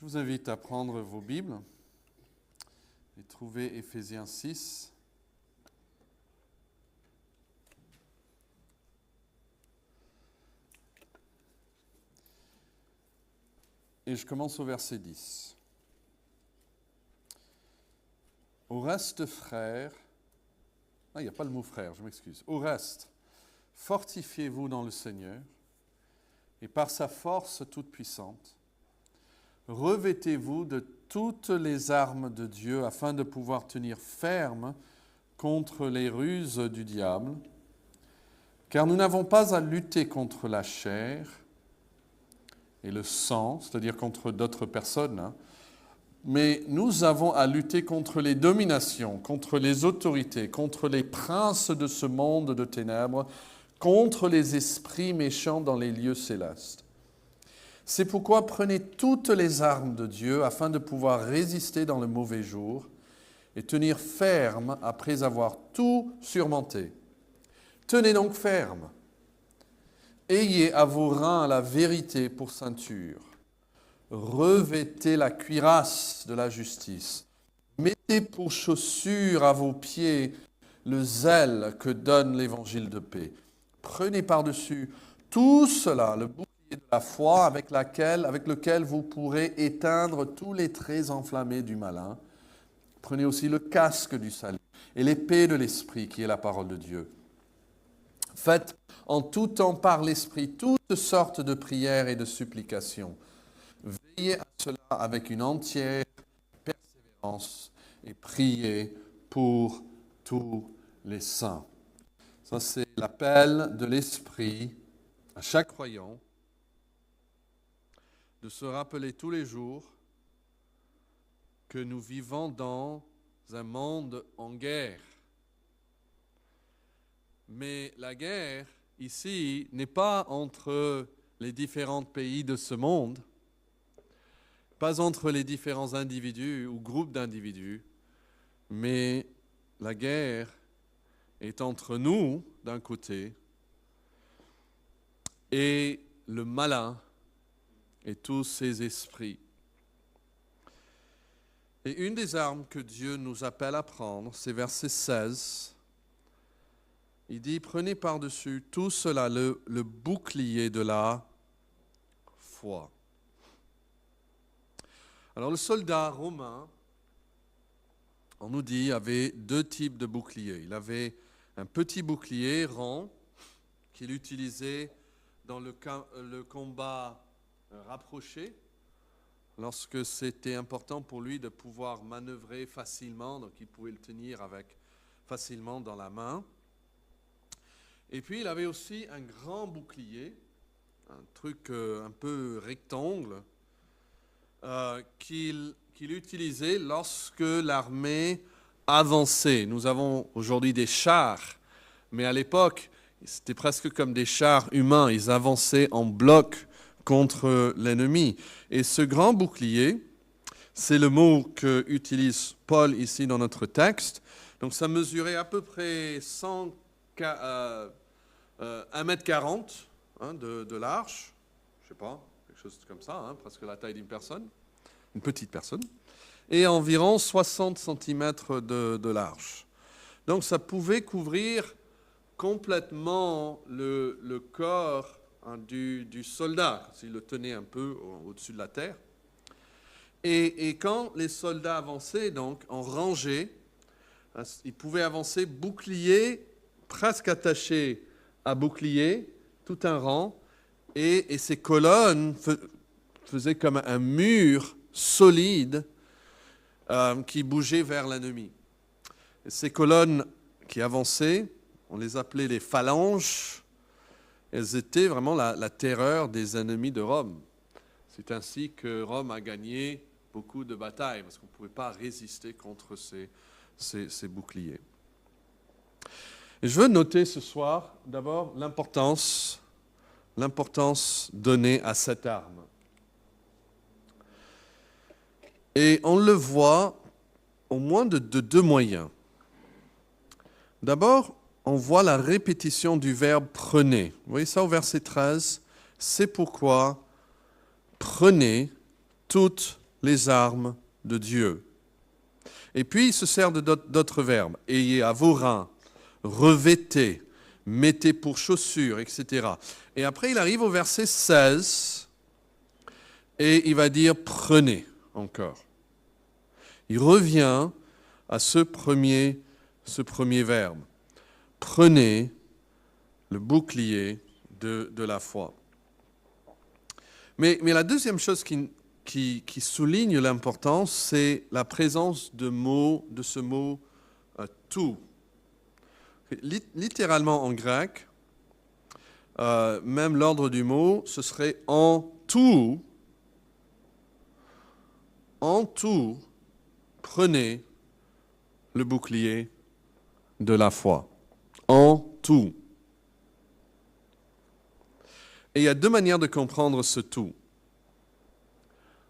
Je vous invite à prendre vos Bibles et trouver Éphésiens 6. Et je commence au verset 10. Au reste, frères, il n'y a pas le mot frère, je m'excuse. Au reste, fortifiez-vous dans le Seigneur et par sa force toute puissante, revêtez-vous de toutes les armes de Dieu afin de pouvoir tenir ferme contre les ruses du diable, car nous n'avons pas à lutter contre la chair et le sang, c'est-à-dire contre d'autres personnes, mais nous avons à lutter contre les dominations, contre les autorités, contre les princes de ce monde de ténèbres, contre les esprits méchants dans les lieux célestes. C'est pourquoi prenez toutes les armes de Dieu afin de pouvoir résister dans le mauvais jour et tenir ferme après avoir tout surmonté. Tenez donc ferme. Ayez à vos reins la vérité pour ceinture. Revêtez la cuirasse de la justice. Mettez pour chaussure à vos pieds le zèle que donne l'évangile de paix. Prenez par-dessus tout cela, le bouclier de la foi avec lequel vous pourrez éteindre tous les traits enflammés du malin. Prenez aussi le casque du salut et l'épée de l'esprit qui est la parole de Dieu. Faites en tout temps par l'esprit toutes sortes de prières et de supplications. Veillez à cela avec une entière persévérance et priez pour tous les saints. Ça, c'est l'appel de l'Esprit à chaque croyant de se rappeler tous les jours que nous vivons dans un monde en guerre. Mais la guerre, ici, n'est pas entre les différents pays de ce monde, pas entre les différents individus ou groupes d'individus, mais la guerre est entre nous, d'un côté, et le malin et tous ses esprits. Et une des armes que Dieu nous appelle à prendre, c'est verset 16. Il dit, prenez par-dessus tout cela le bouclier de la foi. Alors le soldat romain, on nous dit, avait deux types de boucliers. Il avait un petit bouclier rond qu'il utilisait dans le combat rapproché, lorsque c'était important pour lui de pouvoir manœuvrer facilement, donc il pouvait le tenir facilement dans la main. Et puis il avait aussi un grand bouclier, un truc un peu rectangle, qu'il utilisait lorsque l'armée avançait. Nous avons aujourd'hui des chars, mais à l'époque, c'était presque comme des chars humains. Ils avançaient en bloc contre l'ennemi. Et ce grand bouclier, c'est le mot qu'utilise Paul ici dans notre texte. Donc ça mesurait à peu près 1,40 m de large. Je ne sais pas, quelque chose comme ça, presque la taille d'une personne, une petite personne. Et environ 60 cm de large. Donc ça pouvait couvrir complètement le corps du soldat, s'il le tenait un peu au-dessus de la terre. Et quand les soldats avançaient donc en rangée, ils pouvaient avancer bouclier, presque attaché à bouclier, tout un rang, et ces colonnes faisaient comme un mur solide qui bougeait vers l'ennemi. Et ces colonnes qui avançaient, on les appelait les phalanges. Elles étaient vraiment la terreur des ennemis de Rome. C'est ainsi que Rome a gagné beaucoup de batailles, parce qu'on ne pouvait pas résister contre ces boucliers. Et je veux noter ce soir, d'abord, l'importance donnée à cette arme. Et on le voit au moins de deux moyens. D'abord, on voit la répétition du verbe « prenez ». Vous voyez ça au verset 13 ? C'est pourquoi prenez toutes les armes de Dieu. Et puis, il se sert d'autres verbes. Ayez à vos reins, revêtez, mettez pour chaussures, etc. Et après, il arrive au verset 16 et il va dire prenez encore. Il revient à ce premier verbe. Prenez le bouclier de la foi. Mais la deuxième chose qui souligne l'importance, c'est la présence de ce mot tout. Littéralement en grec, même l'ordre du mot, ce serait en tout, prenez le bouclier de la foi. En tout. Et il y a deux manières de comprendre ce tout.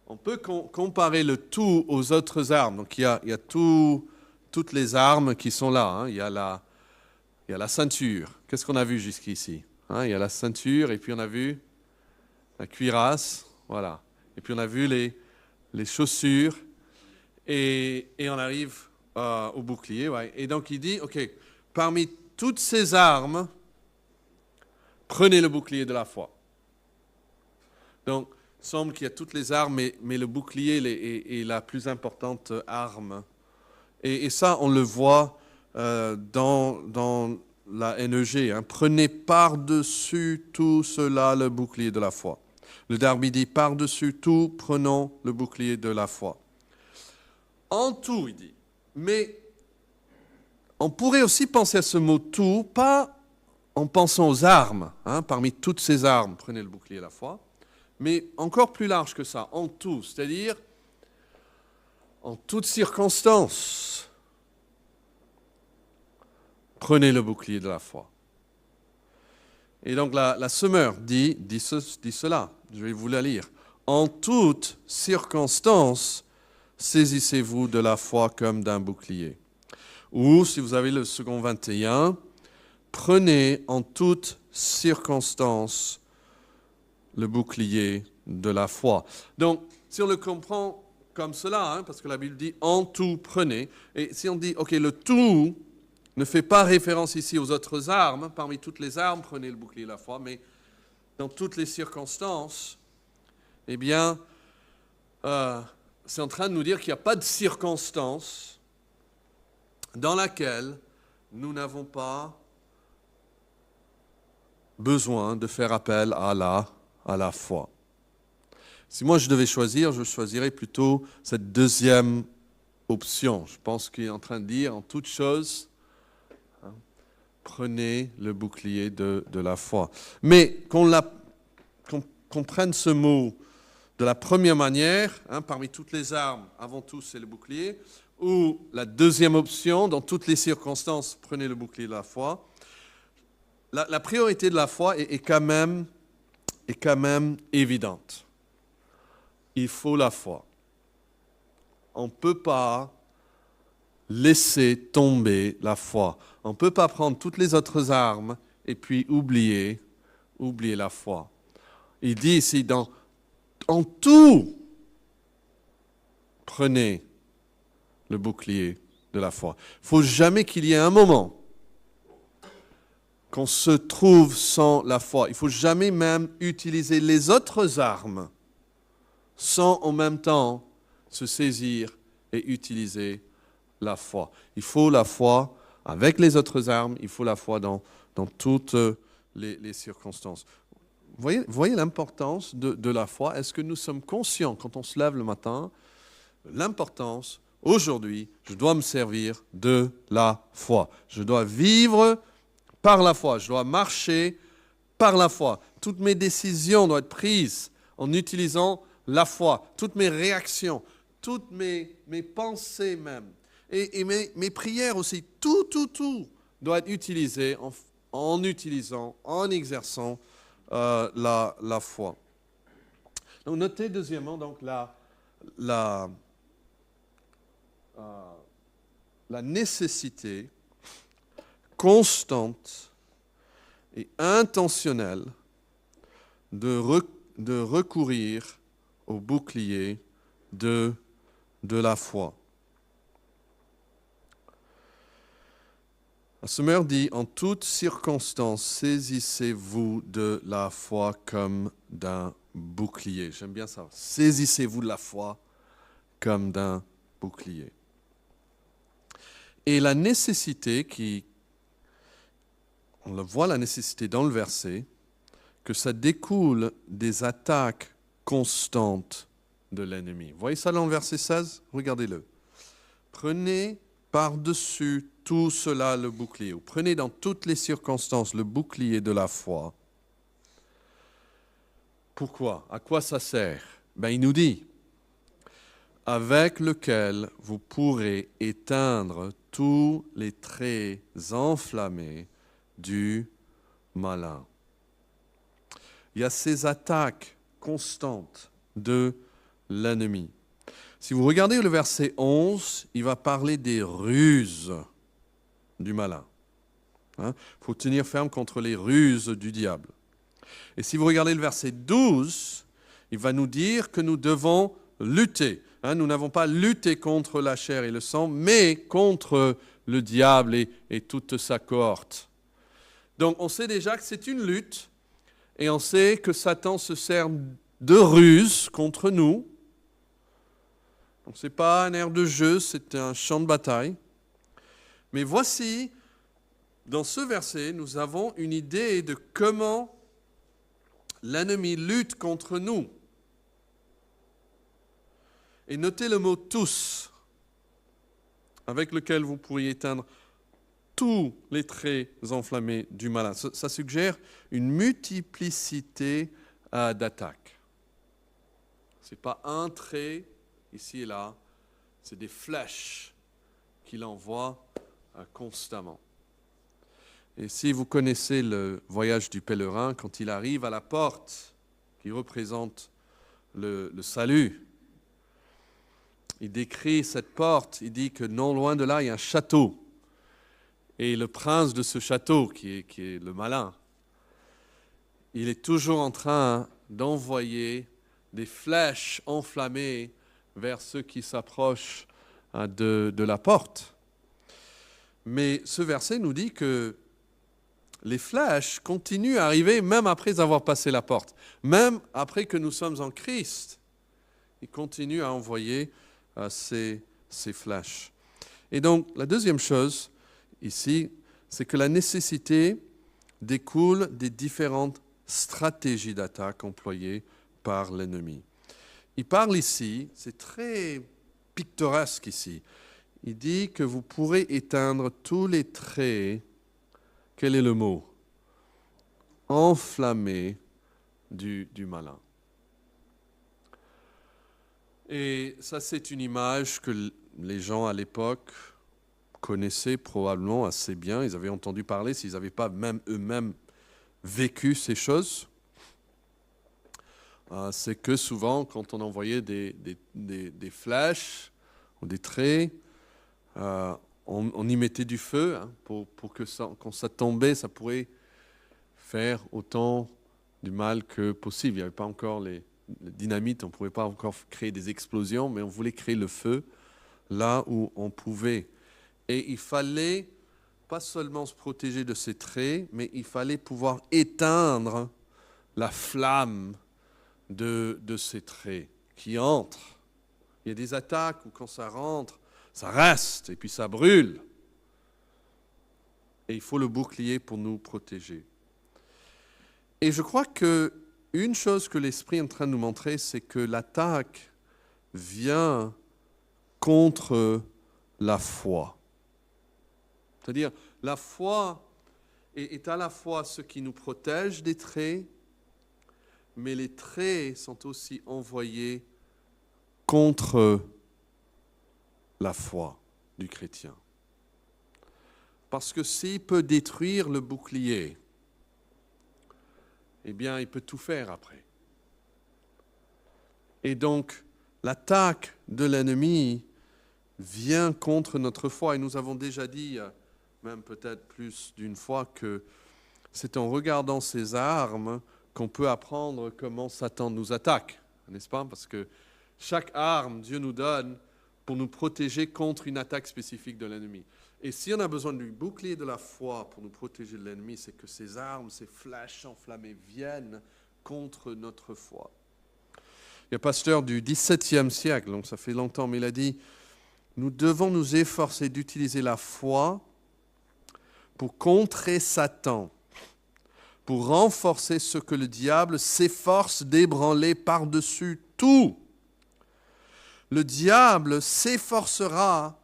On peut comparer le tout aux autres armes. Donc il y a toutes les armes qui sont là. Hein. Il y a la ceinture. Qu'est-ce qu'on a vu jusqu'ici? Il y a la ceinture et puis on a vu la cuirasse. Voilà. Et puis on a vu les chaussures. Et on arrive au bouclier. Ouais. Et donc il dit, OK, parmi toutes ces armes, prenez le bouclier de la foi. Donc, il semble qu'il y a toutes les armes, mais le bouclier est la plus importante arme. Et ça, on le voit dans la NEG. Hein. Prenez par-dessus tout cela le bouclier de la foi. Le Darby dit, par-dessus tout, prenons le bouclier de la foi. En tout, il dit. Mais on pourrait aussi penser à ce mot tout, pas en pensant aux armes. Hein, parmi toutes ces armes, prenez le bouclier de la foi. Mais encore plus large que ça, en tout, c'est-à-dire en toutes circonstances, prenez le bouclier de la foi. Et donc la Semeur dit cela, je vais vous la lire. En toutes circonstances, saisissez-vous de la foi comme d'un bouclier. Ou, si vous avez le second 21, prenez en toutes circonstances le bouclier de la foi. Donc, si on le comprend comme cela, hein, parce que la Bible dit « en tout prenez », et si on dit « ok, le tout ne fait pas référence ici aux autres armes, parmi toutes les armes, prenez le bouclier de la foi, mais dans toutes les circonstances, eh bien, c'est en train de nous dire qu'il n'y a pas de circonstance dans laquelle nous n'avons pas besoin de faire appel à la foi. Si moi je devais choisir, je choisirais plutôt cette deuxième option. Je pense qu'il est en train de dire en toute chose, hein, prenez le bouclier de la foi. Mais qu'on prenne ce mot de la première manière, hein, parmi toutes les armes, avant tout c'est le bouclier, ou la deuxième option, dans toutes les circonstances, prenez le bouclier de la foi. La priorité de la foi est quand même évidente. Il faut la foi. On ne peut pas laisser tomber la foi. On ne peut pas prendre toutes les autres armes et puis oublier la foi. Il dit ici, en tout, prenez le bouclier de la foi. Il ne faut jamais qu'il y ait un moment qu'on se trouve sans la foi. Il ne faut jamais même utiliser les autres armes sans en même temps se saisir et utiliser la foi. Il faut la foi avec les autres armes, il faut la foi dans toutes les circonstances. Vous voyez l'importance de la foi? Est-ce que nous sommes conscients, quand on se lève le matin, l'importance, aujourd'hui, je dois me servir de la foi. Je dois vivre par la foi, je dois marcher par la foi. Toutes mes décisions doivent être prises en utilisant la foi, toutes mes réactions, toutes mes pensées même, et mes prières aussi, tout doit être utilisé en exerçant la foi. Donc notez deuxièmement donc la nécessité constante et intentionnelle de recourir au bouclier de la foi. Assemer dit, en toutes circonstances, saisissez-vous de la foi comme d'un bouclier. J'aime bien ça. Saisissez-vous de la foi comme d'un bouclier. Et la nécessité on le voit la nécessité dans le verset, que ça découle des attaques constantes de l'ennemi. Vous voyez ça dans le verset 16 ? Regardez-le. Prenez par-dessus tout cela le bouclier, ou prenez dans toutes les circonstances le bouclier de la foi. Pourquoi ? À quoi ça sert ? Il nous dit, avec lequel vous pourrez éteindre tous les traits enflammés du malin. Il y a ces attaques constantes de l'ennemi. Si vous regardez le verset 11, il va parler des ruses du malin. Il faut tenir ferme contre les ruses du diable. Et si vous regardez le verset 12, il va nous dire que nous devons lutter. Nous n'avons pas lutté contre la chair et le sang, mais contre le diable et toute sa cohorte. Donc on sait déjà que c'est une lutte, et on sait que Satan se sert de ruses contre nous. Donc ce n'est pas un air de jeu, c'est un champ de bataille. Mais voici, dans ce verset, nous avons une idée de comment l'ennemi lutte contre nous. Et notez le mot « tous », avec lequel vous pourriez éteindre tous les traits enflammés du malin. Ça suggère une multiplicité d'attaques. Ce n'est pas un trait ici et là, c'est des flèches qu'il envoie constamment. Et si vous connaissez le voyage du pèlerin, quand il arrive à la porte qui représente le salut, il décrit cette porte, il dit que non loin de là, il y a un château. Et le prince de ce château, qui est le malin, il est toujours en train d'envoyer des flèches enflammées vers ceux qui s'approchent de la porte. Mais ce verset nous dit que les flèches continuent à arriver même après avoir passé la porte. Même après que nous sommes en Christ, il continue à envoyer ces flèches. Et donc, la deuxième chose ici, c'est que la nécessité découle des différentes stratégies d'attaque employées par l'ennemi. Il parle ici, c'est très pittoresque ici, il dit que vous pourrez éteindre tous les traits, quel est le mot ? Enflammés du malin. Et ça, c'est une image que les gens à l'époque connaissaient probablement assez bien. Ils avaient entendu parler, s'ils n'avaient pas même eux-mêmes vécu ces choses. C'est que souvent, quand on envoyait des flèches ou des traits, on y mettait du feu pour que quand ça tombait, ça pourrait faire autant du mal que possible. Il n'y avait pas encore les dynamites, on ne pouvait pas encore créer des explosions, mais on voulait créer le feu là où on pouvait. Et il fallait pas seulement se protéger de ces traits, mais il fallait pouvoir éteindre la flamme de ces traits qui entrent. Il y a des attaques où quand ça rentre, ça reste et puis ça brûle. Et il faut le bouclier pour nous protéger. Et je crois qu'une chose que l'Esprit est en train de nous montrer, c'est que l'attaque vient contre la foi. C'est-à-dire, la foi est à la fois ce qui nous protège des traits, mais les traits sont aussi envoyés contre la foi du chrétien. Parce que s'il peut détruire le bouclier, eh bien, il peut tout faire après. Et donc, l'attaque de l'ennemi vient contre notre foi. Et nous avons déjà dit, même peut-être plus d'une fois, que c'est en regardant ces armes qu'on peut apprendre comment Satan nous attaque, n'est-ce pas ? Parce que Chaque arme, Dieu nous donne pour nous protéger contre une attaque spécifique de l'ennemi. Et si on a besoin du bouclier de la foi pour nous protéger de l'ennemi, c'est que ces armes, ces flèches enflammées viennent contre notre foi. Il y a un pasteur du XVIIe siècle, donc ça fait longtemps, mais il a dit, nous devons nous efforcer d'utiliser la foi pour contrer Satan, pour renforcer ce que le diable s'efforce d'ébranler par-dessus tout. Le diable s'efforcera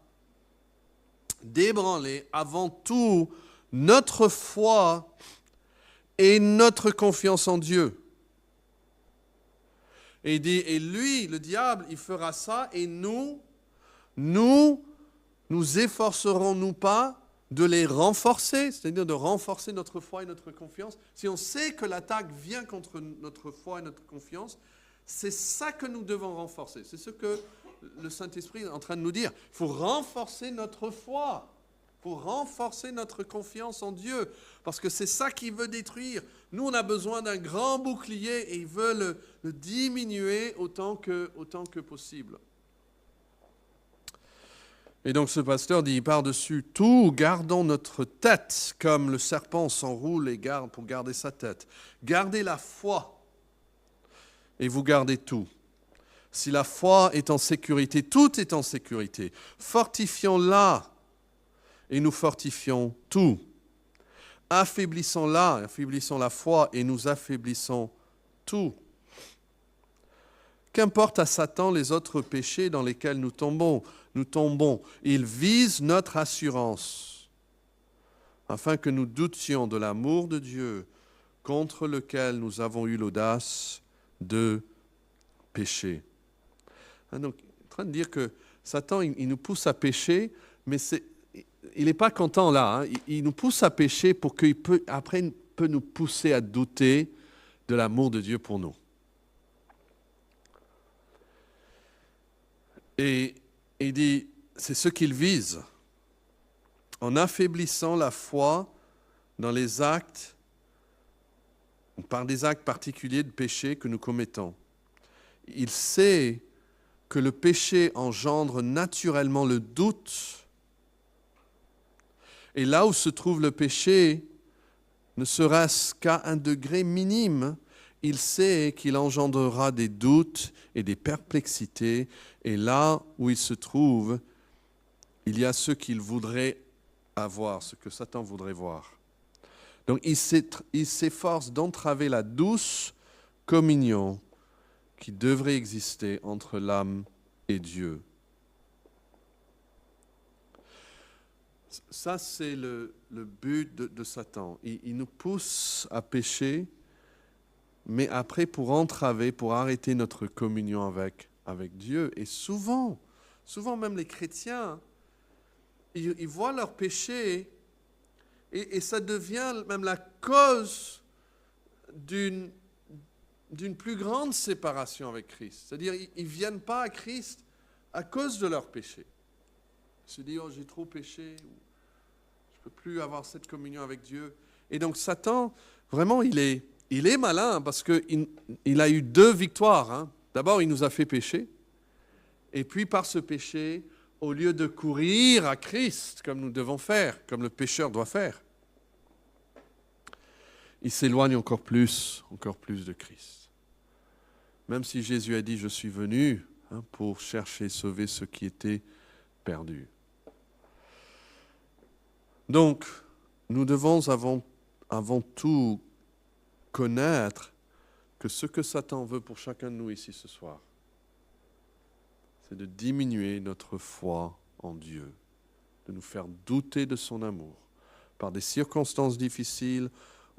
d'ébranler avant tout notre foi et notre confiance en Dieu. Et il dit, et lui, le diable, il fera ça, et nous efforcerons-nous pas de les renforcer, c'est-à-dire de renforcer notre foi et notre confiance. Si on sait que l'attaque vient contre notre foi et notre confiance, c'est ça que nous devons renforcer. C'est ce que le Saint-Esprit est en train de nous dire. Il faut renforcer notre foi. Il faut renforcer notre confiance en Dieu. Parce que c'est ça qu'il veut détruire. Nous, on a besoin d'un grand bouclier et il veut le diminuer autant que possible. Et donc ce pasteur dit, par-dessus tout, gardons notre tête, comme le serpent s'enroule et garde pour garder sa tête. Gardez la foi et vous gardez tout. Si la foi est en sécurité, tout est en sécurité. Fortifions-la et nous fortifions tout. Affaiblissons-la, affaiblissons la foi et nous affaiblissons tout. Qu'importe à Satan les autres péchés dans lesquels nous tombons. Il vise notre assurance, afin que nous doutions de l'amour de Dieu contre lequel nous avons eu l'audace de pécher. Donc, il est en train de dire que Satan, il nous pousse à pécher, mais il n'est pas content là. Il nous pousse à pécher pour qu'il peut nous pousser à douter de l'amour de Dieu pour nous. Et il dit, c'est ce qu'il vise, en affaiblissant la foi dans les actes, par des actes particuliers de péché que nous commettons. Il sait que le péché engendre naturellement le doute. Et là où se trouve le péché, ne serait-ce qu'à un degré minime, il sait qu'il engendrera des doutes et des perplexités. Et là où il se trouve, il y a ce qu'il voudrait avoir, ce que Satan voudrait voir. Donc il s'efforce d'entraver la douce communion qui devrait exister entre l'âme et Dieu. Ça, c'est le but de Satan. Il nous pousse à pécher, mais après pour entraver, pour arrêter notre communion avec Dieu. Et souvent même les chrétiens, ils voient leur péché et ça devient même la cause d'une plus grande séparation avec Christ. C'est-à-dire, ils ne viennent pas à Christ à cause de leur péché. Ils se disent, oh, j'ai trop péché, ou je ne peux plus avoir cette communion avec Dieu. Et donc Satan, vraiment, il est malin parce qu'il a eu 2 victoires. Hein. D'abord, il nous a fait pécher. Et puis, par ce péché, au lieu de courir à Christ, comme nous devons faire, comme le pécheur doit faire, il s'éloigne encore plus de Christ. Même si Jésus a dit, je suis venu pour chercher et sauver ceux qui étaient perdus. Donc, nous devons avant tout connaître que ce que Satan veut pour chacun de nous ici ce soir, c'est de diminuer notre foi en Dieu, de nous faire douter de son amour par des circonstances difficiles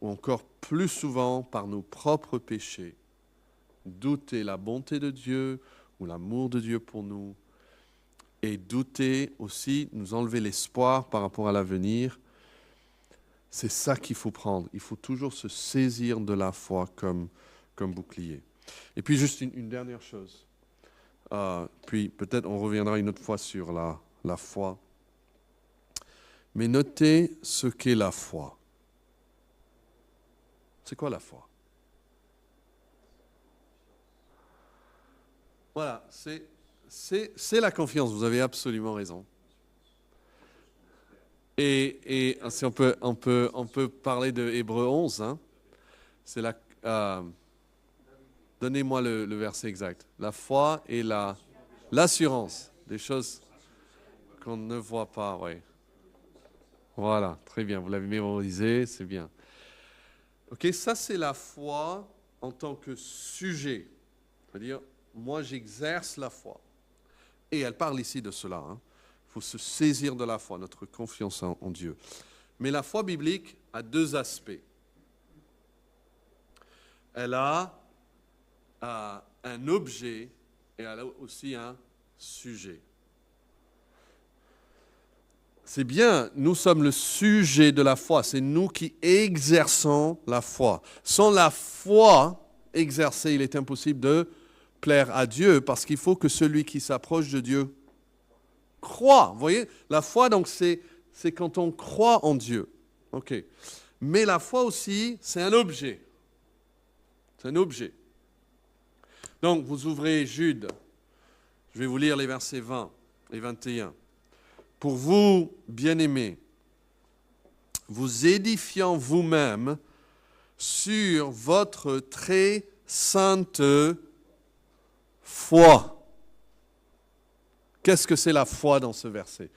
ou encore plus souvent par nos propres péchés. Douter la bonté de Dieu ou l'amour de Dieu pour nous et douter aussi, nous enlever l'espoir par rapport à l'avenir. C'est ça qu'il faut prendre. Il faut toujours se saisir de la foi comme bouclier. Et puis juste une dernière chose. Puis peut-être on reviendra une autre fois sur la foi. Mais notez ce qu'est la foi. C'est quoi la foi? Voilà, c'est la confiance, vous avez absolument raison. Et si on peut parler de Hébreux 11, hein, c'est donnez-moi le verset exact. La foi et l'assurance, des choses qu'on ne voit pas, oui. Voilà, très bien, vous l'avez mémorisé, c'est bien. Ok, ça c'est la foi en tant que sujet. C'est-à-dire, moi j'exerce la foi. Et elle parle ici de cela. Il faut se saisir de la foi, notre confiance en Dieu. Mais la foi biblique a deux aspects. Elle a un objet et elle a aussi un sujet. C'est bien, nous sommes le sujet de la foi. C'est nous qui exerçons la foi. Sans la foi exercée, il est impossible de plaire à Dieu parce qu'il faut que celui qui s'approche de Dieu croit. Vous voyez, la foi, donc, c'est quand on croit en Dieu. OK. Mais la foi aussi, c'est un objet. C'est un objet. Donc, vous ouvrez Jude. Je vais vous lire les versets 20 et 21. Pour vous, bien-aimés, vous édifiant vous-même sur votre très sainte foi. Qu'est-ce que c'est la foi dans ce verset?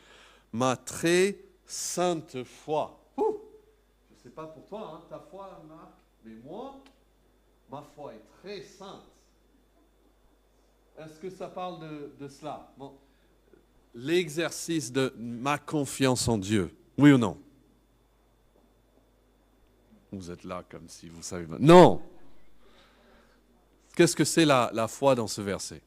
Ma très sainte foi. Je ne sais pas pour toi, ta foi, Marc, mais moi, ma foi est très sainte. Est-ce que ça parle de cela? Bon. L'exercice de ma confiance en Dieu, oui ou non? Vous êtes là comme si vous savez. Non! Qu'est-ce que c'est la foi dans ce verset?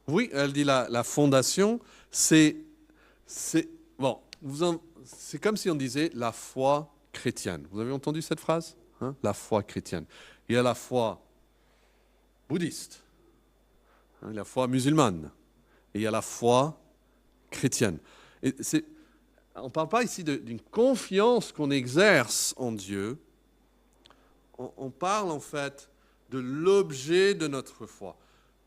Oui, elle dit la fondation, c'est comme si on disait la foi chrétienne. Vous avez entendu cette phrase? La foi chrétienne. Il y a la foi bouddhiste. La foi musulmane, et il y a la foi chrétienne. Et on ne parle pas ici d'une confiance qu'on exerce en Dieu, on parle en fait de l'objet de notre foi.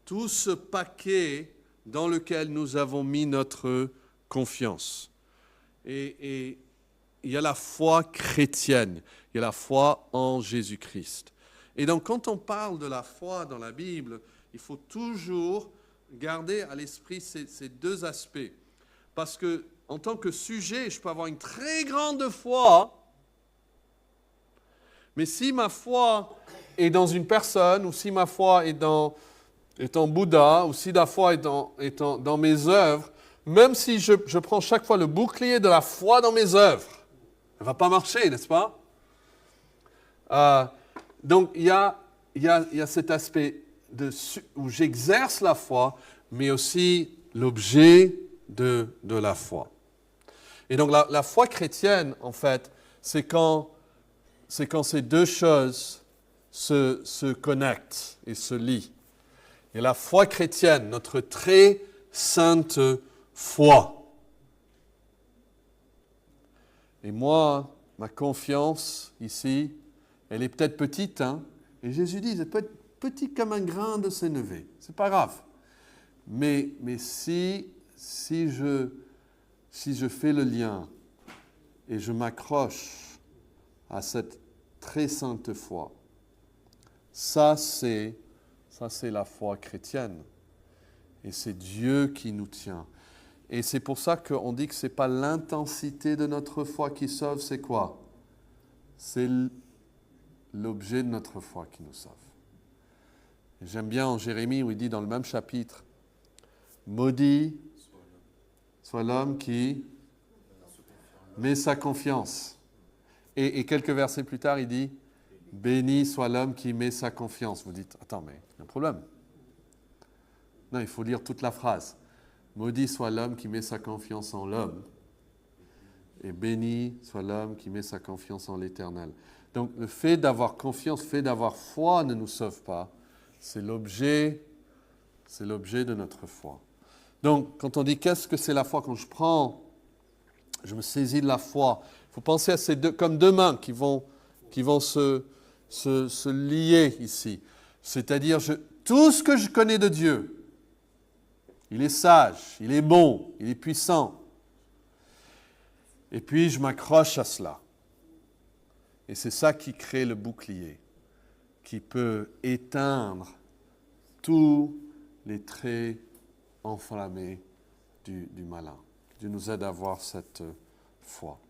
Tout ce paquet dans lequel nous avons mis notre confiance. Et il y a la foi chrétienne, il y a la foi en Jésus-Christ. Et donc quand on parle de la foi dans la Bible, il faut toujours garder à l'esprit ces deux aspects. Parce que, en tant que sujet, je peux avoir une très grande foi, mais si ma foi est dans une personne, ou si ma foi est en Bouddha, ou si la foi est dans mes œuvres, même si je prends chaque fois le bouclier de la foi dans mes œuvres, ça ne va pas marcher, n'est-ce pas? Donc, il y a cet aspect où j'exerce la foi, mais aussi l'objet de la foi. Et donc la foi chrétienne, en fait, c'est quand ces deux choses se connectent et se lient. Et la foi chrétienne, notre très sainte foi. Et moi, ma confiance ici, elle est peut-être petite, et Jésus dit, elle peut être petit comme un grain de sénévé. C'est pas grave. Mais si je fais le lien et je m'accroche à cette très sainte foi, ça c'est la foi chrétienne. Et c'est Dieu qui nous tient. Et c'est pour ça qu'on dit que ce n'est pas l'intensité de notre foi qui sauve, c'est quoi? C'est l'objet de notre foi qui nous sauve. Et j'aime bien en Jérémie où il dit dans le même chapitre, maudit soit l'homme qui met sa confiance. Et quelques versets plus tard, il dit, béni soit l'homme qui met sa confiance. Vous dites, attends, mais il y a un problème. Non, il faut lire toute la phrase. Maudit soit l'homme qui met sa confiance en l'homme. Et béni soit l'homme qui met sa confiance en l'Éternel. Donc le fait d'avoir confiance, le fait d'avoir foi ne nous sauve pas. C'est l'objet de notre foi. Donc quand on dit qu'est-ce que c'est la foi, quand je me saisis de la foi, il faut penser à ces deux, comme deux mains qui vont se se lier ici. C'est-à-dire, tout ce que je connais de Dieu, il est sage, il est bon, il est puissant. Et puis, je m'accroche à cela. Et c'est ça qui crée le bouclier, qui peut éteindre tous les traits enflammés du malin. Dieu nous aide à avoir cette foi.